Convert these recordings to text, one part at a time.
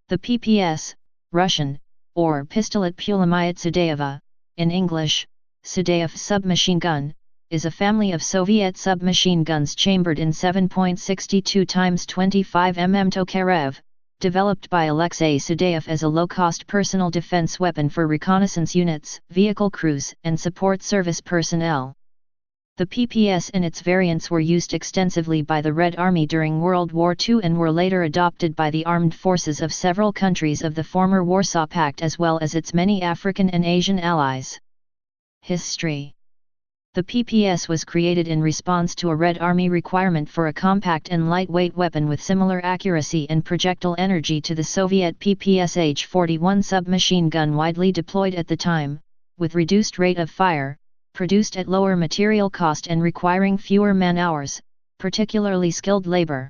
The PPS, Russian, or Pistolet Pulemyot Sudayeva, in English, Sudayev submachine gun, is a family of Soviet submachine guns chambered in 7.62 x 25 mm Tokarev, developed by Alexei Sudayev as a low-cost personal defense weapon for reconnaissance units, vehicle crews, and support service personnel. The PPS and its variants were used extensively by the Red Army during World War II and were later adopted by the armed forces of several countries of the former Warsaw Pact as well as its many African and Asian allies. History. The PPS was created in response to a Red Army requirement for a compact and lightweight weapon with similar accuracy and projectile energy to the Soviet PPS H-41 submachine gun widely deployed at the time, with reduced rate of fire, produced at lower material cost and requiring fewer man-hours, particularly skilled labor.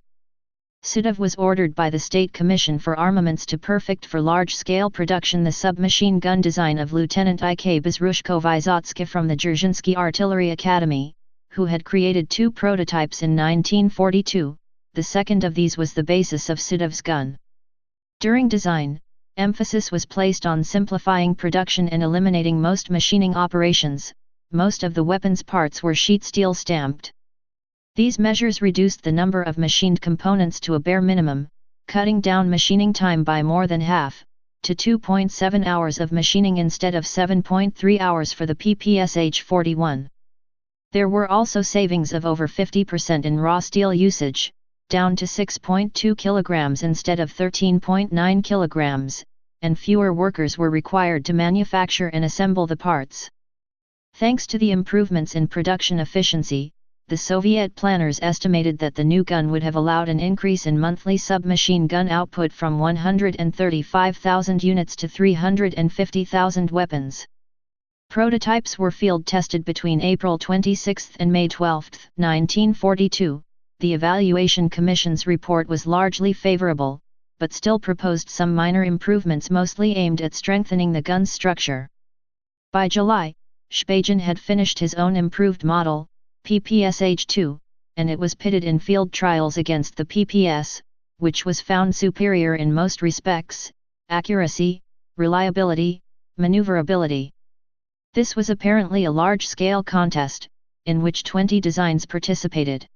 Sudayev was ordered by the State Commission for Armaments to perfect for large-scale production the submachine gun design of Lieutenant Ik Bezrushko Vysotsky from the Dzerzhinsky Artillery Academy, who had created two prototypes in 1942. The second of these was the basis of Sudayev's gun. During design, emphasis was placed on simplifying production and eliminating most machining operations. Most of the weapon's parts were sheet steel stamped. These measures reduced the number of machined components to a bare minimum, cutting down machining time by more than half, to 2.7 hours of machining instead of 7.3 hours for the PPS H-41. There were also savings of over 50% in raw steel usage, down to 6.2 kilograms instead of 13.9 kilograms, and fewer workers were required to manufacture and assemble the parts. Thanks to the improvements in production efficiency, the Soviet planners estimated that the new gun would have allowed an increase in monthly submachine gun output from 135,000 units to 350,000 weapons. Prototypes were field tested between April 26 and May 12, 1942. The Evaluation Commission's report was largely favorable, but still proposed some minor improvements mostly aimed at strengthening the gun's structure. By July, Shpagin had finished his own improved model, PPS H-2, and it was pitted in field trials against the PPS, which was found superior in most respects: accuracy, reliability, maneuverability. This was apparently a large-scale contest, in which 20 designs participated.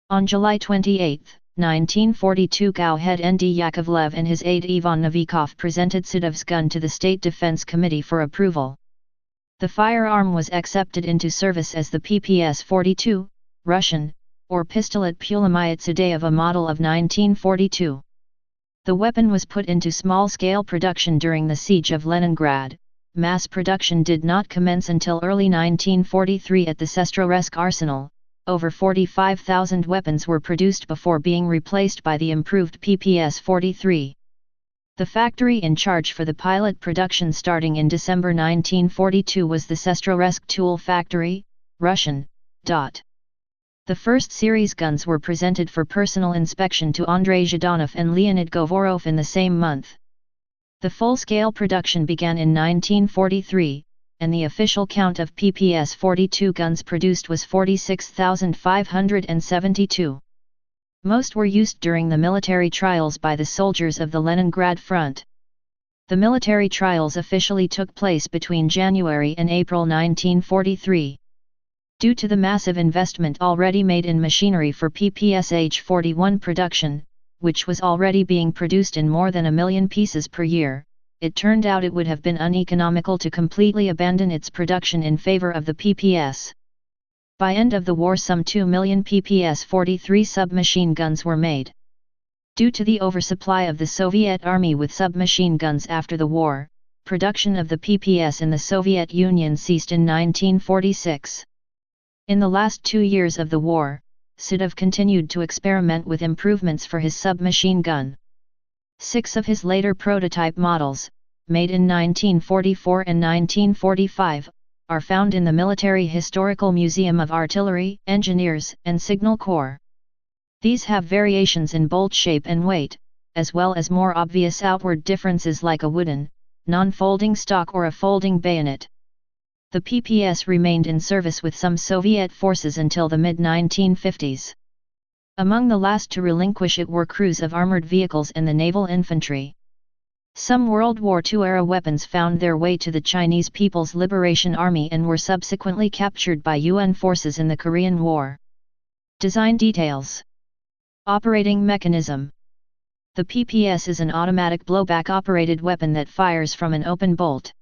On July 28, 1942, Gauhead N. D. Yakovlev and his aide Ivan Novikov presented Sudayev's gun to the State Defense Committee for approval. The firearm was accepted into service as the PPS-42, Russian, or Pistolet Pulemyot Sudayeva model of 1942. The weapon was put into small-scale production during the siege of Leningrad. Mass production did not commence until early 1943 at the Sestroresk arsenal. Over 45,000 weapons were produced before being replaced by the improved PPS-43. The factory in charge for the pilot production starting in December 1942 was the Sestroresk Tool Factory, Russian. The first series guns were presented for personal inspection to Andrei Zhdanov and Leonid Govorov in the same month. The full-scale production began in 1943, and the official count of PPS-42 guns produced was 46,572. Most were used during the military trials by the soldiers of the Leningrad front. The military trials officially took place between January and April 1943. Due to the massive investment already made in machinery for PPS H-41 production, which was already being produced in more than 1 million pieces per year, it turned out it would have been uneconomical to completely abandon its production in favor of the PPS. By end of the war, some 2 million PPS-43 submachine guns were made. Due to the oversupply of the Soviet Army with submachine guns after the war, production of the PPS in the Soviet Union ceased in 1946. In the last 2 years of the war, Sudayev continued to experiment with improvements for his submachine gun. 6 of his later prototype models, made in 1944 and 1945, are found in the Military Historical Museum of Artillery, Engineers, and Signal Corps. These have variations in bolt shape and weight, as well as more obvious outward differences like a wooden, non-folding stock or a folding bayonet. The PPS remained in service with some Soviet forces until the mid-1950s. Among the last to relinquish it were crews of armored vehicles and the naval infantry. Some World War II-era weapons found their way to the Chinese People's Liberation Army and were subsequently captured by UN forces in the Korean War. Design details. Operating mechanism. The PPS is an automatic blowback-operated weapon that fires from an open bolt.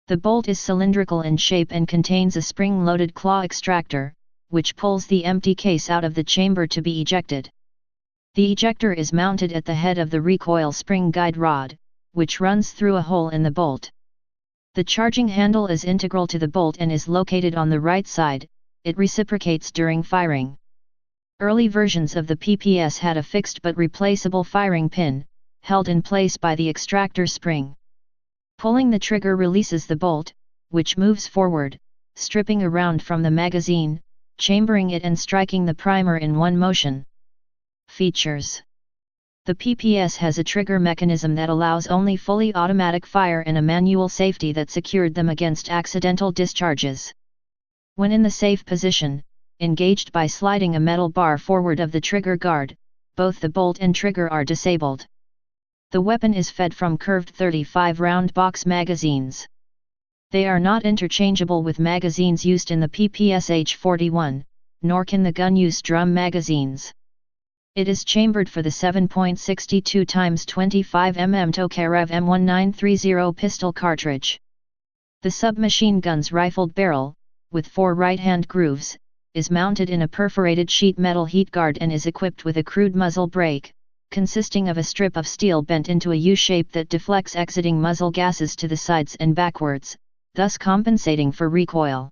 The bolt is cylindrical in shape and contains a spring-loaded claw extractor, which pulls the empty case out of the chamber to be ejected. The ejector is mounted at the head of the recoil spring guide rod, which runs through a hole in the bolt. The charging handle is integral to the bolt and is located on the right side. It reciprocates during firing. Early versions of the PPS had a fixed but replaceable firing pin, held in place by the extractor spring. Pulling the trigger releases the bolt, which moves forward, stripping a round from the magazine, chambering it and striking the primer in one motion. Features. The PPS has a trigger mechanism that allows only fully automatic fire and a manual safety that secured them against accidental discharges. When in the safe position, engaged by sliding a metal bar forward of the trigger guard, both the bolt and trigger are disabled. The weapon is fed from curved 35-round box magazines. They are not interchangeable with magazines used in the PPS H41, nor can the gun use drum magazines. It is chambered for the 7.62 x 25 mm Tokarev M1930 pistol cartridge. The submachine gun's rifled barrel, with 4 right-hand grooves, is mounted in a perforated sheet metal heat guard and is equipped with a crude muzzle brake, consisting of a strip of steel bent into a U-shape that deflects exiting muzzle gases to the sides and backwards, thus compensating for recoil.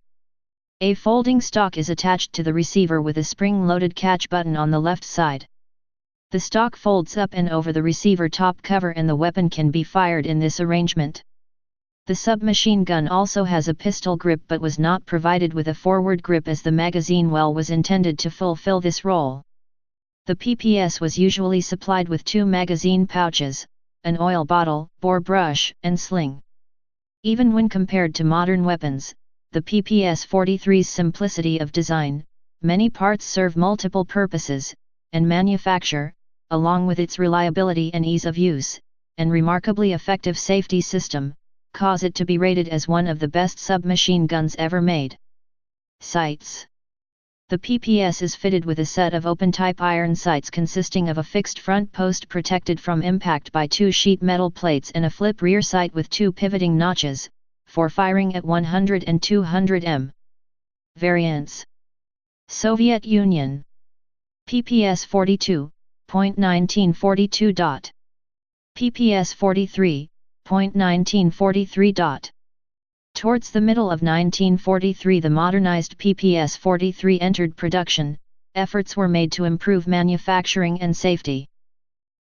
A folding stock is attached to the receiver with a spring-loaded catch button on the left side. The stock folds up and over the receiver top cover and the weapon can be fired in this arrangement. The submachine gun also has a pistol grip but was not provided with a forward grip as the magazine well was intended to fulfill this role. The PPS was usually supplied with 2 magazine pouches, an oil bottle, bore brush, and sling. Even when compared to modern weapons, the PPS 43's simplicity of design, many parts serve multiple purposes, and manufacture, along with its reliability and ease of use, and remarkably effective safety system, cause it to be rated as one of the best submachine guns ever made. Sights. The PPS is fitted with a set of open-type iron sights consisting of a fixed front post protected from impact by 2 sheet metal plates and a flip rear sight with 2 pivoting notches, for firing at 100 and 200 m. Variants. Soviet Union. PPS 42, .1942. PPS 43, .1943. Towards the middle of 1943 the modernized PPS 43 entered production. Efforts were made to improve manufacturing and safety.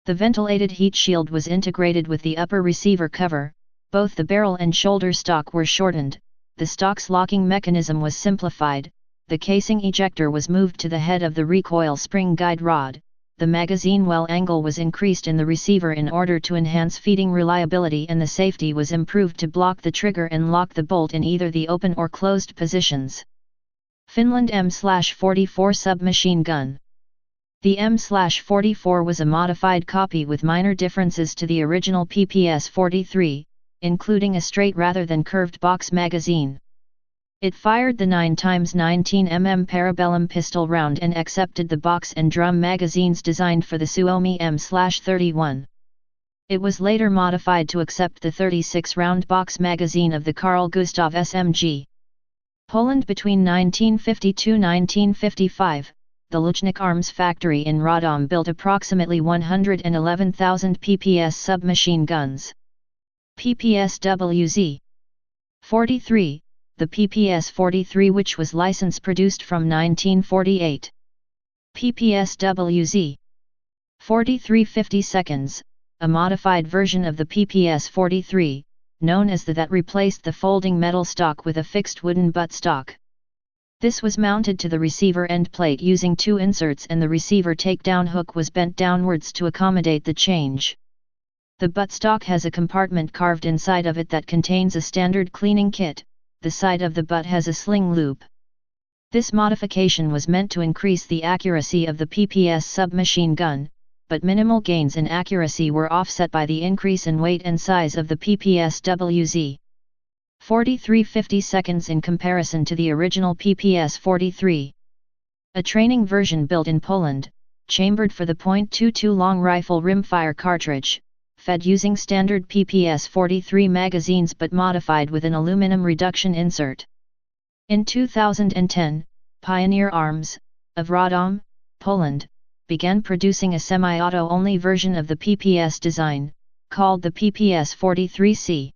The ventilated heat shield was integrated with the upper receiver cover, both the barrel and shoulder stock were shortened, the stock's locking mechanism was simplified, the casing ejector was moved to the head of the recoil spring guide rod, the magazine well angle was increased in the receiver in order to enhance feeding reliability and the safety was improved to block the trigger and lock the bolt in either the open or closed positions. Finland M/44 submachine gun. The M/44 was a modified copy with minor differences to the original PPS 43, including a straight rather than curved box magazine. It fired the 9x19 mm parabellum pistol round and accepted the box and drum magazines designed for the Suomi M/31. It was later modified to accept the 36-round box magazine of the Carl Gustaf SMG. Poland. Between 1952–1955, the Luchnik Arms Factory in Radom built approximately 111,000 PPS submachine guns. PPS WZ 43. The PPS 43 which was license produced from 1948. PPS WZ 43 50 seconds, a modified version of the PPS 43, known as the that replaced the folding metal stock with a fixed wooden butt stock. This was mounted to the receiver end plate using 2 inserts and the receiver takedown hook was bent downwards to accommodate the change. The buttstock has a compartment carved inside of it that contains a standard cleaning kit. The side of the butt has a sling loop. This modification was meant to increase the accuracy of the PPS submachine gun, but minimal gains in accuracy were offset by the increase in weight and size of the PPS WZ 43 50 in comparison to the original PPS 43. A training version built in Poland, chambered for the .22 long rifle rimfire cartridge, fed using standard PPS 43 magazines but modified with an aluminum reduction insert. In 2010, Pioneer Arms, of Radom, Poland, began producing a semi-auto only version of the PPS design, called the PPS 43C.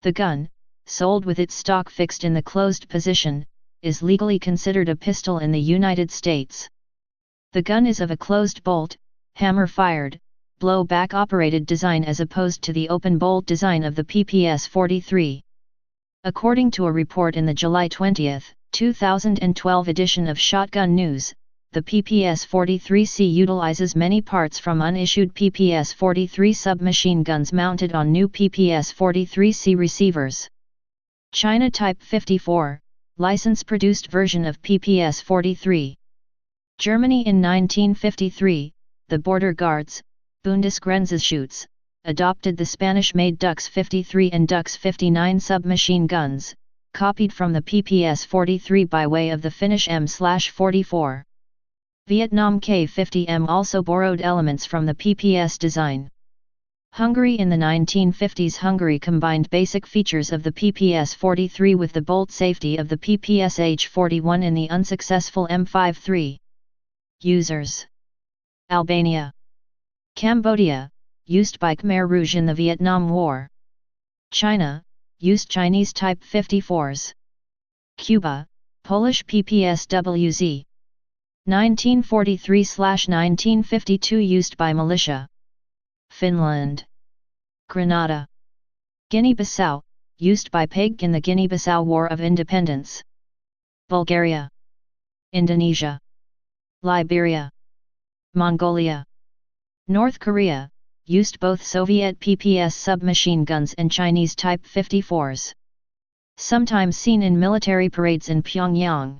The gun, sold with its stock fixed in the closed position, is legally considered a pistol in the United States. The gun is of a closed bolt, hammer-fired, blowback operated design as opposed to the open bolt design of the PPS 43. According to a report in the July 20, 2012 edition of Shotgun News, the PPS 43C utilizes many parts from unissued PPS 43 submachine guns mounted on new PPS 43C receivers. China Type 54, license-produced version of PPS 43. Germany in 1953, the Border Guards, Bundesgrenzschutz, adopted the Spanish-made Dux 53 and Dux 59 submachine guns, copied from the PPS 43 by way of the Finnish M/44. Vietnam K-50M also borrowed elements from the PPS design. Hungary in the 1950s. Hungary combined basic features of the PPS 43 with the bolt safety of the PPS H-41 in the unsuccessful M53. Users: Albania, Cambodia, used by Khmer Rouge in the Vietnam War. China, used Chinese Type 54s. Cuba, Polish PPS WZ 1943/1952 used by militia. Finland, Grenada, Guinea-Bissau, used by PEG in the Guinea-Bissau War of Independence. Bulgaria, Indonesia, Liberia, Mongolia, North Korea, used both Soviet PPS submachine guns and Chinese Type 54s. Sometimes seen in military parades in Pyongyang.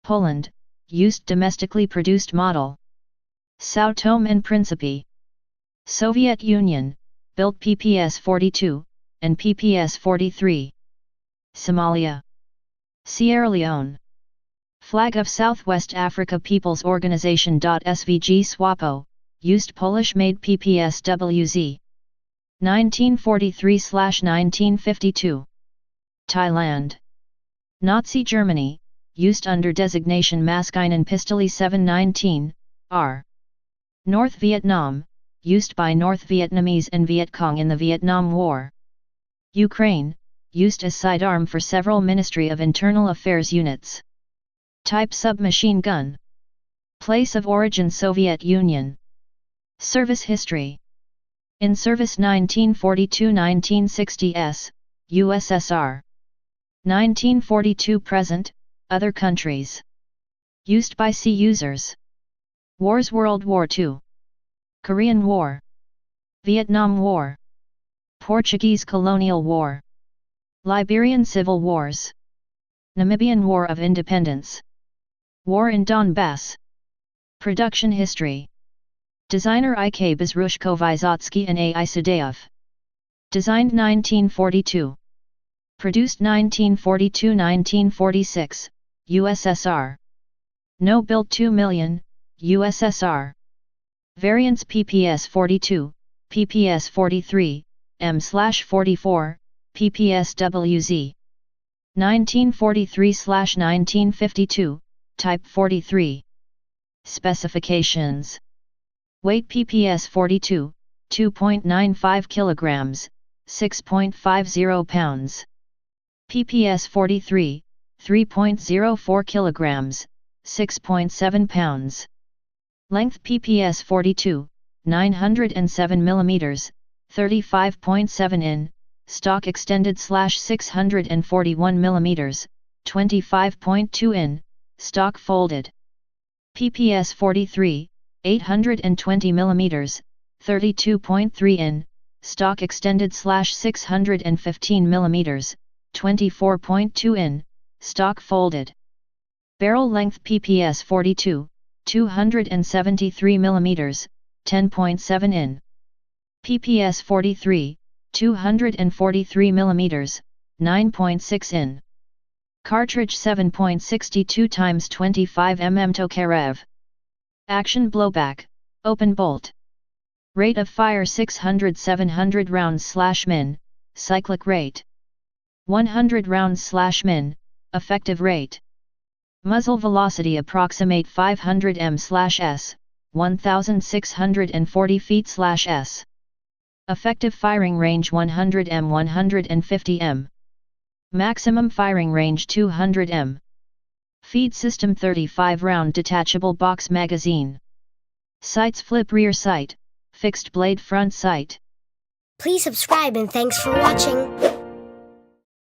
Poland, used domestically produced model. São Tomé and Príncipe. Soviet Union, built PPS 42, and PPS 43. Somalia. Sierra Leone. Flag of Southwest Africa People's Organization. SVG SWAPO, used Polish-made PPS WZ 1943/1952. Thailand. Nazi Germany, used under designation Maskinen Pistoli 719, R. North Vietnam, used by North Vietnamese and Viet Cong in the Vietnam War. Ukraine, used as sidearm for several Ministry of Internal Affairs units. Type submachine gun. Place of origin Soviet Union. Service history. In service 1942-1960s, USSR. 1942 present, other countries. Used by C users. Wars: World War II. Korean War. Vietnam War. Portuguese Colonial War. Liberian Civil Wars. Namibian War of Independence. War in Donbass. Production history. Designer Ik Bezrushko-Vysotsky and A.I. Sadeev. Designed 1942. Produced 1942-1946, USSR. No built 2 million, USSR. Variants PPS 42, PPS 43, M/44, PPS WZ 1943/1952, Type 43. Specifications. Weight PPS 42, 2.95 kilograms, 6.50 pounds. PPS 43, 3.04 kilograms, 6.7 pounds. Length PPS 42, 907 mm, 35.7 in, stock extended /641 mm, 25.2 in, stock folded. PPS 43, 820 mm, 32.3 in, stock extended /615 mm, 24.2 in, stock folded. Barrel length PPS 42, 273 mm, 10.7 in. PPS 43, 243 mm, 9.6 in. Cartridge 7.62 x 25 mm Tokarev. Action blowback, open bolt. Rate of fire 600-700 rounds/min, cyclic rate. 100 rounds/min, effective rate. Muzzle velocity approximate 500 m/s, 1640 feet/s. Effective firing range 100 m-150 m. Maximum firing range 200 m. Feed system 35 round detachable box magazine. Sights flip rear sight, fixed blade front sight. Please subscribe and thanks for watching.